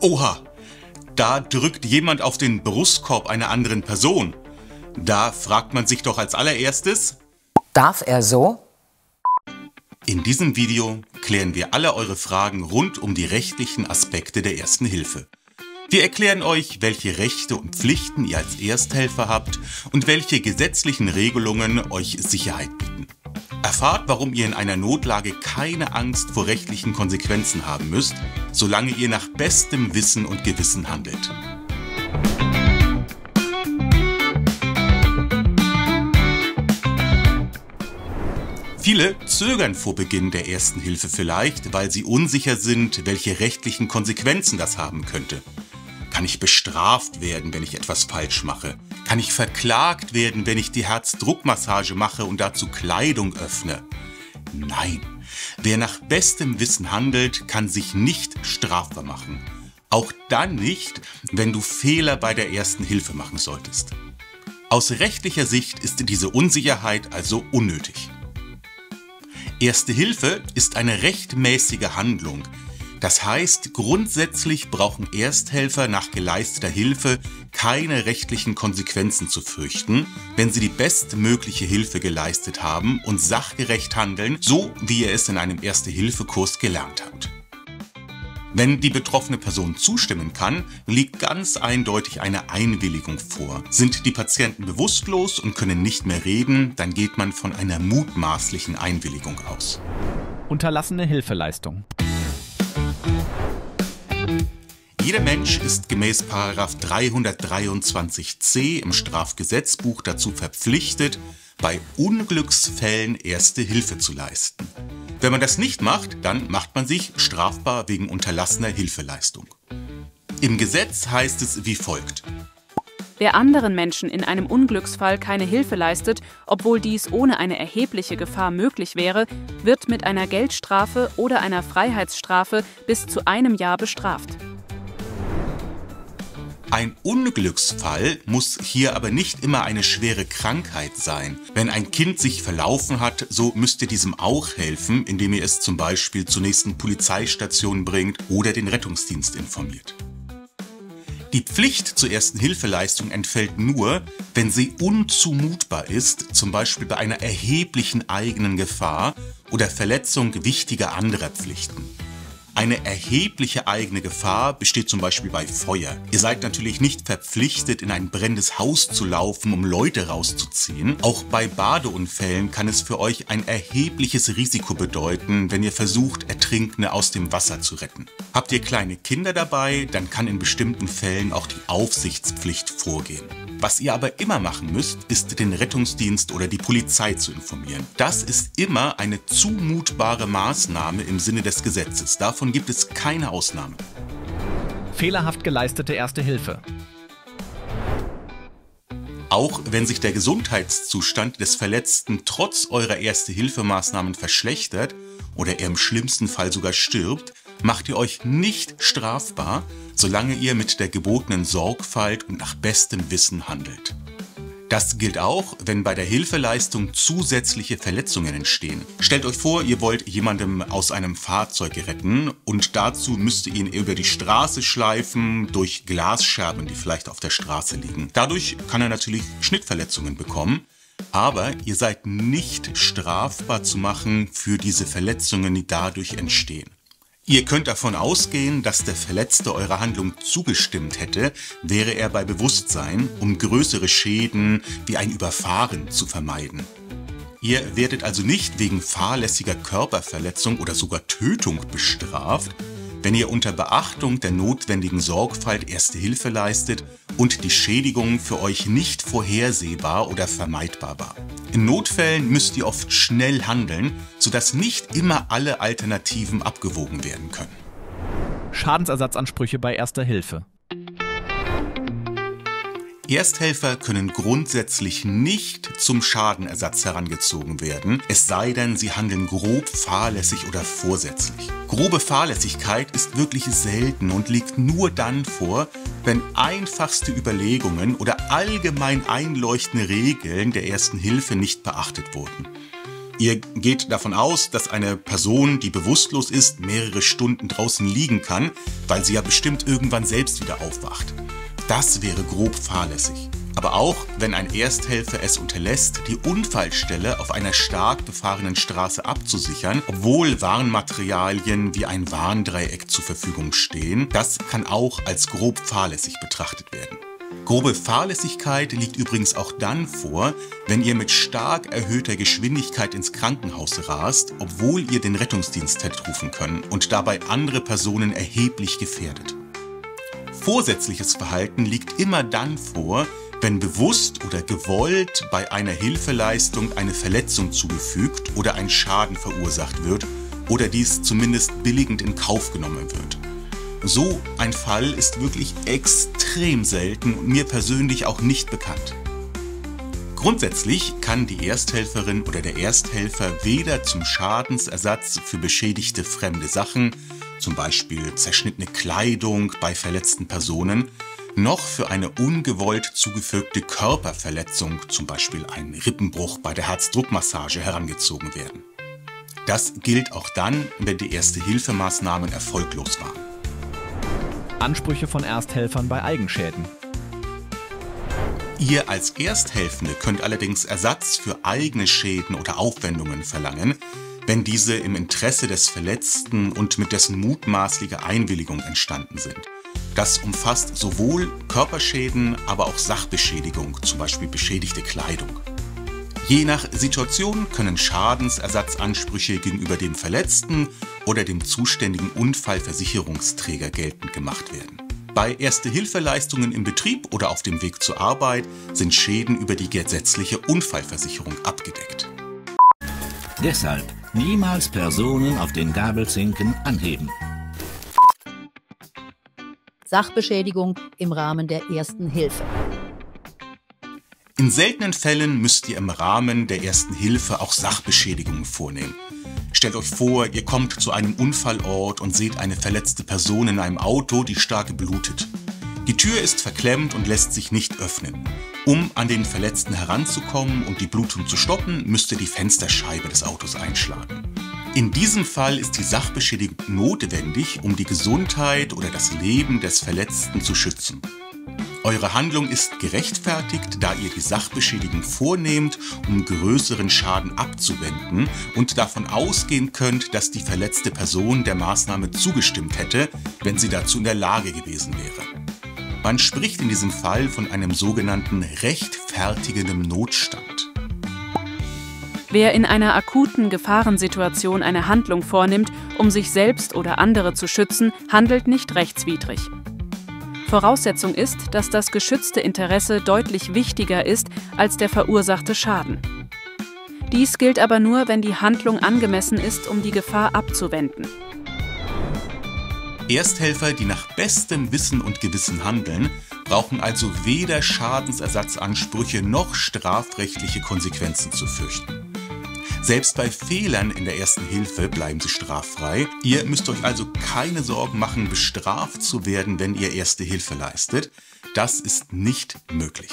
Oha, da drückt jemand auf den Brustkorb einer anderen Person. Da fragt man sich doch als allererstes: Darf er so? In diesem Video klären wir alle eure Fragen rund um die rechtlichen Aspekte der Ersten Hilfe. Wir erklären euch, welche Rechte und Pflichten ihr als Ersthelfer habt und welche gesetzlichen Regelungen euch Sicherheit bieten. Erfahrt, warum ihr in einer Notlage keine Angst vor rechtlichen Konsequenzen haben müsst, solange ihr nach bestem Wissen und Gewissen handelt. Viele zögern vor Beginn der Ersten Hilfe vielleicht, weil sie unsicher sind, welche rechtlichen Konsequenzen das haben könnte. Kann ich bestraft werden, wenn ich etwas falsch mache? Kann ich verklagt werden, wenn ich die Herzdruckmassage mache und dazu Kleidung öffne? Nein, wer nach bestem Wissen handelt, kann sich nicht strafbar machen. Auch dann nicht, wenn du Fehler bei der Ersten Hilfe machen solltest. Aus rechtlicher Sicht ist diese Unsicherheit also unnötig. Erste Hilfe ist eine rechtmäßige Handlung. Das heißt, grundsätzlich brauchen Ersthelfer nach geleisteter Hilfe keine rechtlichen Konsequenzen zu fürchten, wenn sie die bestmögliche Hilfe geleistet haben und sachgerecht handeln, so wie ihr es in einem Erste-Hilfe-Kurs gelernt habt. Wenn die betroffene Person zustimmen kann, liegt ganz eindeutig eine Einwilligung vor. Sind die Patienten bewusstlos und können nicht mehr reden, dann geht man von einer mutmaßlichen Einwilligung aus. Unterlassene Hilfeleistung. Jeder Mensch ist gemäß § 323c im Strafgesetzbuch dazu verpflichtet, bei Unglücksfällen Erste Hilfe zu leisten. Wenn man das nicht macht, dann macht man sich strafbar wegen unterlassener Hilfeleistung. Im Gesetz heißt es wie folgt: Wer anderen Menschen in einem Unglücksfall keine Hilfe leistet, obwohl dies ohne eine erhebliche Gefahr möglich wäre, wird mit einer Geldstrafe oder einer Freiheitsstrafe bis zu 1 Jahr bestraft. Ein Unglücksfall muss hier aber nicht immer eine schwere Krankheit sein. Wenn ein Kind sich verlaufen hat, so müsst ihr diesem auch helfen, indem ihr es zum Beispiel zur nächsten Polizeistation bringt oder den Rettungsdienst informiert. Die Pflicht zur Ersten Hilfeleistung entfällt nur, wenn sie unzumutbar ist, zum Beispiel bei einer erheblichen eigenen Gefahr oder Verletzung wichtiger anderer Pflichten. Eine erhebliche eigene Gefahr besteht zum Beispiel bei Feuer. Ihr seid natürlich nicht verpflichtet, in ein brennendes Haus zu laufen, um Leute rauszuziehen. Auch bei Badeunfällen kann es für euch ein erhebliches Risiko bedeuten, wenn ihr versucht, Ertrinkende aus dem Wasser zu retten. Habt ihr kleine Kinder dabei, dann kann in bestimmten Fällen auch die Aufsichtspflicht vorgehen. Was ihr aber immer machen müsst, ist den Rettungsdienst oder die Polizei zu informieren. Das ist immer eine zumutbare Maßnahme im Sinne des Gesetzes. Davon gibt es keine Ausnahme. Fehlerhaft geleistete Erste Hilfe. Auch wenn sich der Gesundheitszustand des Verletzten trotz eurer Erste-Hilfe-Maßnahmen verschlechtert oder er im schlimmsten Fall sogar stirbt, macht ihr euch nicht strafbar, solange ihr mit der gebotenen Sorgfalt und nach bestem Wissen handelt. Das gilt auch, wenn bei der Hilfeleistung zusätzliche Verletzungen entstehen. Stellt euch vor, ihr wollt jemandem aus einem Fahrzeug retten und dazu müsst ihr ihn über die Straße schleifen, durch Glasscherben, die vielleicht auf der Straße liegen. Dadurch kann er natürlich Schnittverletzungen bekommen, aber ihr seid nicht strafbar zu machen für diese Verletzungen, die dadurch entstehen. Ihr könnt davon ausgehen, dass der Verletzte eurer Handlung zugestimmt hätte, wäre er bei Bewusstsein, um größere Schäden wie ein Überfahren zu vermeiden. Ihr werdet also nicht wegen fahrlässiger Körperverletzung oder sogar Tötung bestraft, wenn ihr unter Beachtung der notwendigen Sorgfalt Erste Hilfe leistet und die Schädigung für euch nicht vorhersehbar oder vermeidbar war. In Notfällen müsst ihr oft schnell handeln, sodass nicht immer alle Alternativen abgewogen werden können. Schadensersatzansprüche bei Erster Hilfe. Ersthelfer können grundsätzlich nicht zum Schadenersatz herangezogen werden, es sei denn, sie handeln grob fahrlässig oder vorsätzlich. Grobe Fahrlässigkeit ist wirklich selten und liegt nur dann vor, wenn einfachste Überlegungen oder allgemein einleuchtende Regeln der Ersten Hilfe nicht beachtet wurden. Ihr geht davon aus, dass eine Person, die bewusstlos ist, mehrere Stunden draußen liegen kann, weil sie ja bestimmt irgendwann selbst wieder aufwacht. Das wäre grob fahrlässig. Aber auch, wenn ein Ersthelfer es unterlässt, die Unfallstelle auf einer stark befahrenen Straße abzusichern, obwohl Warnmaterialien wie ein Warndreieck zur Verfügung stehen, das kann auch als grob fahrlässig betrachtet werden. Grobe Fahrlässigkeit liegt übrigens auch dann vor, wenn ihr mit stark erhöhter Geschwindigkeit ins Krankenhaus rast, obwohl ihr den Rettungsdienst hättet rufen können und dabei andere Personen erheblich gefährdet. Vorsätzliches Verhalten liegt immer dann vor, wenn bewusst oder gewollt bei einer Hilfeleistung eine Verletzung zugefügt oder ein Schaden verursacht wird oder dies zumindest billigend in Kauf genommen wird. So ein Fall ist wirklich extrem selten und mir persönlich auch nicht bekannt. Grundsätzlich kann die Ersthelferin oder der Ersthelfer weder zum Schadensersatz für beschädigte fremde Sachen, zum Beispiel zerschnittene Kleidung bei verletzten Personen, noch für eine ungewollt zugefügte Körperverletzung, zum Beispiel ein Rippenbruch bei der Herzdruckmassage, herangezogen werden. Das gilt auch dann, wenn die Erste-Hilfe-Maßnahmen erfolglos waren. Ansprüche von Ersthelfern bei Eigenschäden. Ihr als Ersthelfende könnt allerdings Ersatz für eigene Schäden oder Aufwendungen verlangen, wenn diese im Interesse des Verletzten und mit dessen mutmaßlicher Einwilligung entstanden sind. Das umfasst sowohl Körperschäden, aber auch Sachbeschädigung, zum Beispiel beschädigte Kleidung. Je nach Situation können Schadensersatzansprüche gegenüber dem Verletzten oder dem zuständigen Unfallversicherungsträger geltend gemacht werden. Bei Erste-Hilfe-Leistungen im Betrieb oder auf dem Weg zur Arbeit sind Schäden über die gesetzliche Unfallversicherung abgedeckt. Deshalb niemals Personen auf den Gabelzinken anheben. Sachbeschädigung im Rahmen der Ersten Hilfe. In seltenen Fällen müsst ihr im Rahmen der Ersten Hilfe auch Sachbeschädigungen vornehmen. Stellt euch vor, ihr kommt zu einem Unfallort und seht eine verletzte Person in einem Auto, die stark blutet. Die Tür ist verklemmt und lässt sich nicht öffnen. Um an den Verletzten heranzukommen und die Blutung zu stoppen, müsst ihr die Fensterscheibe des Autos einschlagen. In diesem Fall ist die Sachbeschädigung notwendig, um die Gesundheit oder das Leben des Verletzten zu schützen. Eure Handlung ist gerechtfertigt, da ihr die Sachbeschädigung vornehmt, um größeren Schaden abzuwenden und davon ausgehen könnt, dass die verletzte Person der Maßnahme zugestimmt hätte, wenn sie dazu in der Lage gewesen wäre. Man spricht in diesem Fall von einem sogenannten rechtfertigenden Notstand. Wer in einer akuten Gefahrensituation eine Handlung vornimmt, um sich selbst oder andere zu schützen, handelt nicht rechtswidrig. Voraussetzung ist, dass das geschützte Interesse deutlich wichtiger ist als der verursachte Schaden. Dies gilt aber nur, wenn die Handlung angemessen ist, um die Gefahr abzuwenden. Ersthelfer, die nach bestem Wissen und Gewissen handeln, brauchen also weder Schadensersatzansprüche noch strafrechtliche Konsequenzen zu fürchten. Selbst bei Fehlern in der Ersten Hilfe bleiben sie straffrei. Ihr müsst euch also keine Sorgen machen, bestraft zu werden, wenn ihr Erste Hilfe leistet. Das ist nicht möglich.